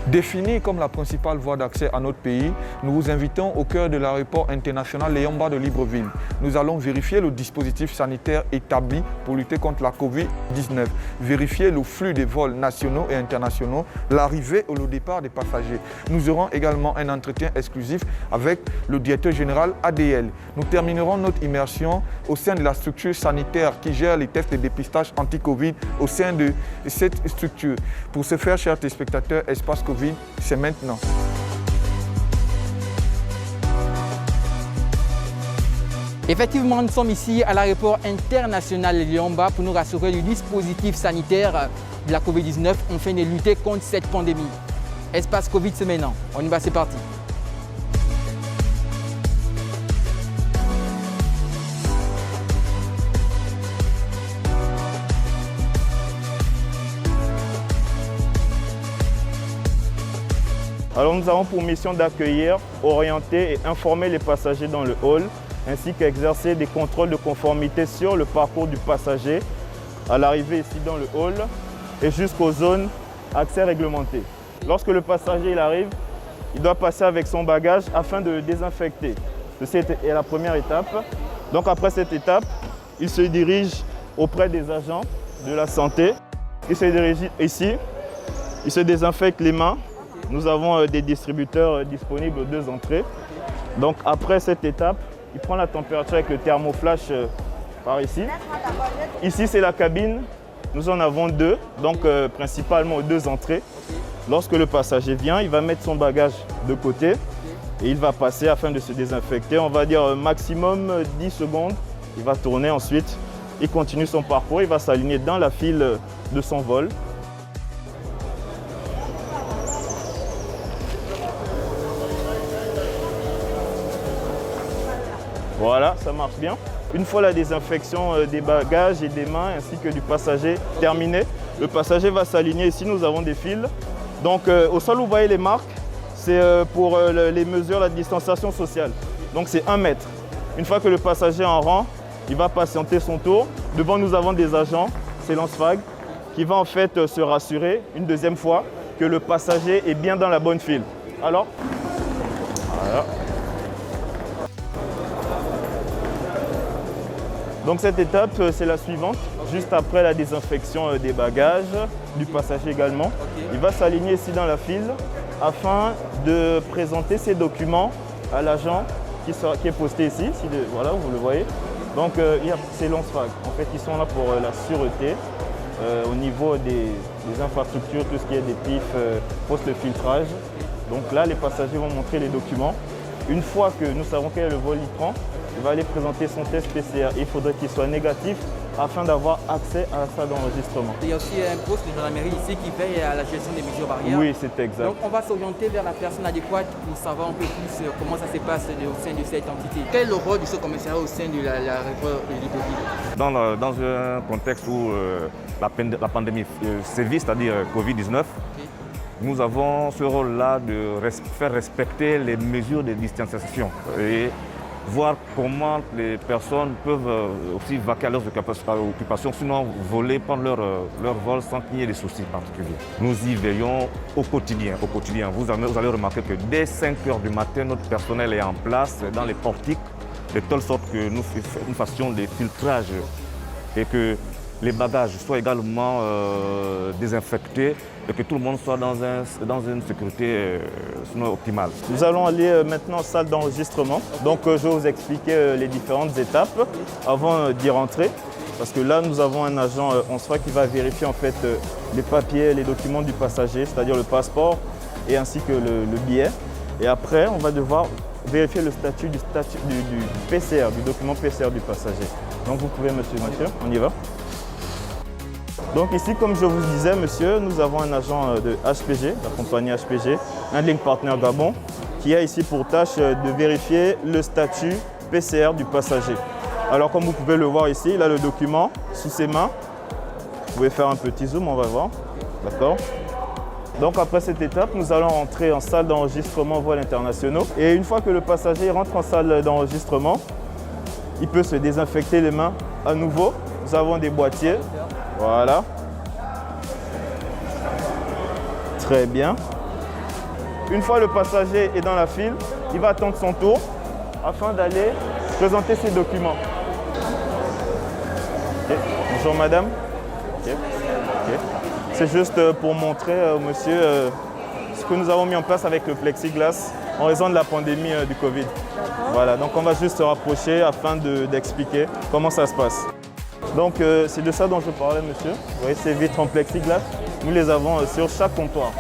Définie comme la principale voie d'accès à notre pays, nous vous invitons au cœur de l'aéroport international Léon-Mba de Libreville. Nous allons vérifier le dispositif sanitaire établi pour lutter contre la Covid-19, vérifier le flux des vols nationaux et internationaux, l'arrivée et le départ des passagers. Nous aurons également un entretien exclusif avec le directeur général ADL. Nous terminerons notre immersion au sein de la structure sanitaire qui gère les tests de dépistage anti-Covid au sein de cette structure. Pour ce faire, chers téléspectateurs, Espace Covid, c'est maintenant. Effectivement, nous sommes ici à l'aéroport international Léon-Mba pour nous rassurer du dispositif sanitaire de la Covid-19 afin de lutter contre cette pandémie. Espace Covid, c'est maintenant. On y va, c'est parti. Alors nous avons pour mission d'accueillir, orienter et informer les passagers dans le hall, ainsi qu'exercer des contrôles de conformité sur le parcours du passager à l'arrivée ici dans le hall et jusqu'aux zones accès réglementé. Lorsque le passager arrive, il doit passer avec son bagage afin de le désinfecter. Ceci est la première étape. Donc après cette étape, il se dirige auprès des agents de la santé. Il se dirige ici, il se désinfecte les mains. Nous avons des distributeurs disponibles aux deux entrées. Donc après cette étape, il prend la température avec le thermoflash par ici. Ici, c'est la cabine. Nous en avons deux, donc principalement aux deux entrées. Lorsque le passager vient, il va mettre son bagage de côté et il va passer afin de se désinfecter. On va dire maximum 10 secondes. Il va tourner ensuite. Il continue son parcours. Il va s'aligner dans la file de son vol. Voilà, ça marche bien. Une fois la désinfection des bagages et des mains ainsi que du passager terminée, le passager va s'aligner. Ici, nous avons des fils. Donc, au sol, vous voyez les marques, c'est pour les mesures de la distanciation sociale. Donc, c'est 1 mètre. Une fois que le passager est en rang, il va patienter son tour. Devant, nous avons des agents, c'est Lansfag, qui va en fait se rassurer une deuxième fois que le passager est bien dans la bonne file. Alors, voilà. Donc cette étape, c'est la suivante, juste après la désinfection des bagages, du passager également. Il va s'aligner ici dans la file afin de présenter ses documents à l'agent qui est posté ici. Voilà, vous le voyez. Donc c'est Lansfag. En fait, ils sont là pour la sûreté au niveau des infrastructures, tout ce qui est des pifs, post-filtrage. Donc là, les passagers vont montrer les documents. Une fois que nous savons quel est le vol il prend, il va aller présenter son test PCR. Il faudrait qu'il soit négatif afin d'avoir accès à la salle d'enregistrement. Il y a aussi un poste de gendarmerie ici qui veille à la gestion des mesures barrières. Oui, c'est exact. Donc on va s'orienter vers la personne adéquate pour savoir un peu plus comment ça se passe au sein de cette entité. Quel est le rôle de ce commissariat au sein de l'aéroport de Libreville? Dans un contexte où la pandémie sévit, c'est-à-dire Covid-19, nous avons ce rôle-là de faire respecter les mesures de distanciation et voir comment les personnes peuvent aussi vaquer à leurs occupations, sinon voler, prendre leur vol sans qu'il y ait des soucis particuliers. Nous y veillons au quotidien. Vous allez remarquer que dès 5 h du matin, notre personnel est en place dans les portiques, de telle sorte que nous fassions des filtrages et que les bagages soient également désinfectés et que tout le monde soit dans une sécurité optimale. Nous allons aller maintenant en salle d'enregistrement. Donc je vais vous expliquer les différentes étapes avant d'y rentrer. Parce que là, nous avons un agent qui va vérifier en fait les papiers, les documents du passager, c'est-à-dire le passeport et ainsi que le billet. Et après, on va devoir vérifier le statut du PCR, du document PCR du passager. Donc vous pouvez, monsieur, on y va. Donc ici, comme je vous disais, monsieur, nous avons un agent de HPG, la compagnie HPG, Handling Partner Gabon, qui a ici pour tâche de vérifier le statut PCR du passager. Alors comme vous pouvez le voir ici, il a le document sous ses mains. Vous pouvez faire un petit zoom, on va voir. D'accord. Donc après cette étape, nous allons rentrer en salle d'enregistrement vols internationaux. Et une fois que le passager rentre en salle d'enregistrement, il peut se désinfecter les mains à nouveau. Nous avons des boîtiers. Voilà. Très bien. Une fois le passager est dans la file, il va attendre son tour afin d'aller présenter ses documents. Okay. Bonjour madame. Okay. Okay. C'est juste pour montrer au monsieur ce que nous avons mis en place avec le plexiglas en raison de la pandémie du Covid. Voilà, donc on va juste se rapprocher afin d'expliquer comment ça se passe. Donc c'est de ça dont je parlais, monsieur. Vous voyez ces vitres en plexiglas, nous les avons sur chaque comptoir.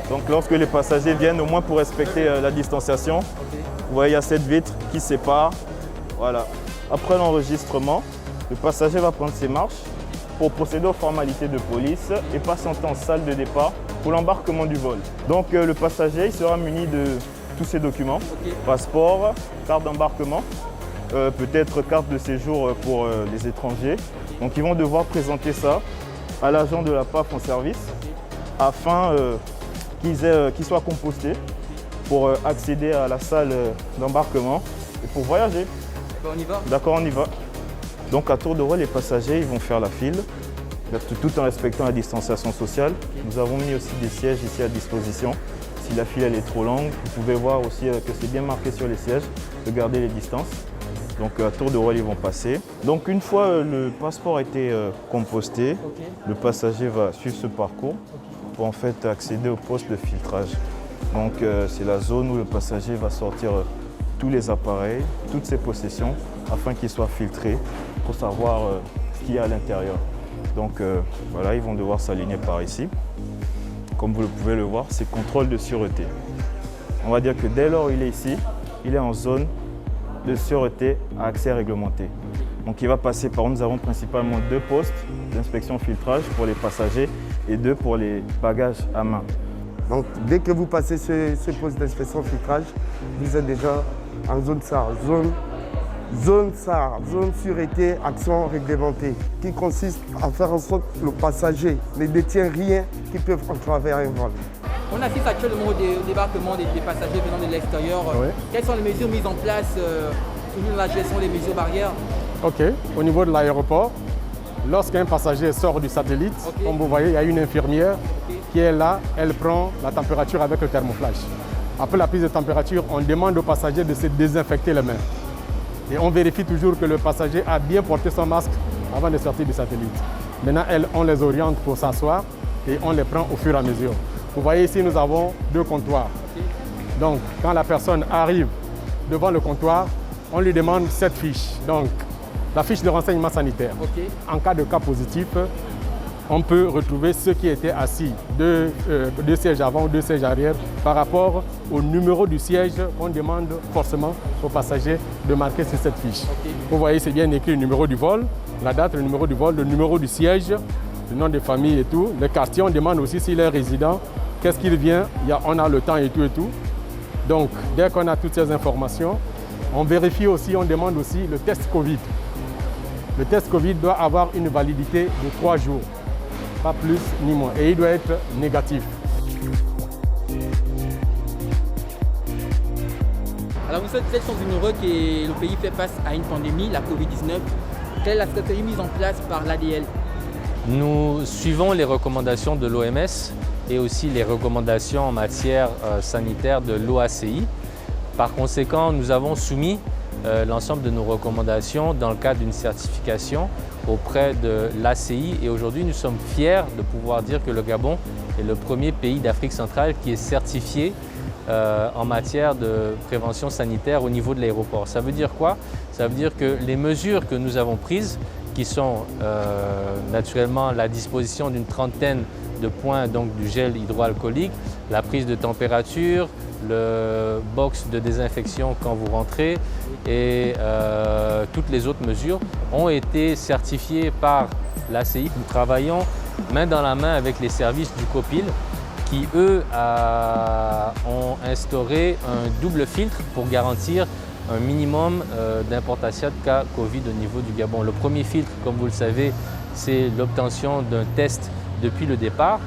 Donc lorsque les passagers viennent, au moins pour respecter la distanciation, vous voyez il y a cette vitre qui sépare. Voilà. Après l'enregistrement, le passager va prendre ses marches pour procéder aux formalités de police et patienter en salle de départ pour l'embarquement du vol. Donc le passager il sera muni de tous ses documents, passeport, carte d'embarquement, peut-être carte de séjour pour les étrangers. Donc ils vont devoir présenter ça à l'agent de la PAF en service afin qu'ils soient compostés pour accéder à la salle d'embarquement et pour voyager. On y va? D'accord, on y va. Donc à tour de rôle, les passagers ils vont faire la file, tout en respectant la distanciation sociale. Nous avons mis aussi des sièges ici à disposition. Si la file elle est trop longue, vous pouvez voir aussi que c'est bien marqué sur les sièges de garder les distances. Donc à tour de rôle, ils vont passer. Donc une fois le passeport a été composté, le passager va suivre ce parcours pour en fait accéder au poste de filtrage. Donc c'est la zone où le passager va sortir tous les appareils, toutes ses possessions, afin qu'ils soient filtrés pour savoir ce qu'il y a à l'intérieur. Donc voilà, ils vont devoir s'aligner par ici. Comme vous pouvez le voir, c'est contrôle de sûreté. On va dire que dès lors il est ici, il est en zone de sûreté à accès réglementé. Donc il va passer par, nous avons principalement 2 postes d'inspection filtrage pour les passagers et 2 pour les bagages à main. Donc dès que vous passez ce poste d'inspection filtrage, vous êtes déjà en zone SAR, zone SAR, zone sûreté action réglementée, qui consiste à faire en sorte que le passager ne détient rien qui peut entraver un vol. On assiste actuellement au débarquement des passagers venant de l'extérieur. Oui. Quelles sont les mesures mises en place pour la gestion des mesures barrières? Ok, au niveau de l'aéroport, lorsqu'un passager sort du satellite, comme vous voyez, il y a une infirmière qui est là, elle prend la température avec le thermoflash. Après la prise de température, on demande au passager de se désinfecter les mains. Et on vérifie toujours que le passager a bien porté son masque avant de sortir du satellite. Maintenant, on les oriente pour s'asseoir et on les prend au fur et à mesure. Vous voyez ici, nous avons 2 comptoirs. Donc, quand la personne arrive devant le comptoir, on lui demande cette fiche. Donc, la fiche de renseignement sanitaire. En cas de cas positif, on peut retrouver ceux qui étaient assis 2 sièges avant ou 2 sièges arrière par rapport au numéro du siège. On demande forcément aux passagers de marquer sur cette fiche. Vous voyez, c'est bien écrit le numéro du vol, la date, le numéro du vol, le numéro du siège, le nom de famille et tout. Le quartier, on demande aussi s'il est résident, qu'est-ce qu'il vient, on a le temps et tout et tout. Donc, dès qu'on a toutes ces informations, on vérifie aussi, on demande aussi le test Covid. Le test Covid doit avoir une validité de 3 jours. Pas plus ni moins. Et il doit être négatif. Alors nous sommes heureux que le pays fait face à une pandémie, la Covid-19. Quelle est la stratégie mise en place par l'ADL? Nous suivons les recommandations de l'OMS et aussi les recommandations en matière sanitaire de l'OACI. Par conséquent, nous avons soumis l'ensemble de nos recommandations dans le cadre d'une certification auprès de l'ACI et aujourd'hui nous sommes fiers de pouvoir dire que le Gabon est le premier pays d'Afrique centrale qui est certifié en matière de prévention sanitaire au niveau de l'aéroport. Ça veut dire quoi? Ça veut dire que les mesures que nous avons prises, qui sont naturellement la disposition d'une trentaine de points, donc du gel hydroalcoolique, la prise de température, le box de désinfection quand vous rentrez et toutes les autres mesures ont été certifiées par l'ACI. Nous travaillons main dans la main avec les services du COPIL qui, eux, ont instauré un double filtre pour garantir un minimum d'importation de cas Covid au niveau du Gabon. Le premier filtre, comme vous le savez, c'est l'obtention d'un test depuis le départ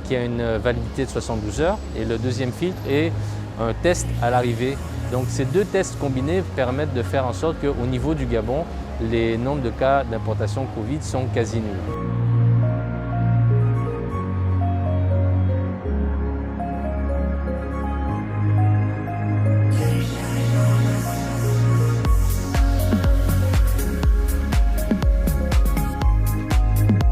qui a une validité de 72 heures et le deuxième filtre est un test à l'arrivée. Donc ces 2 tests combinés permettent de faire en sorte qu'au niveau du Gabon, les nombres de cas d'importation Covid sont quasi nuls.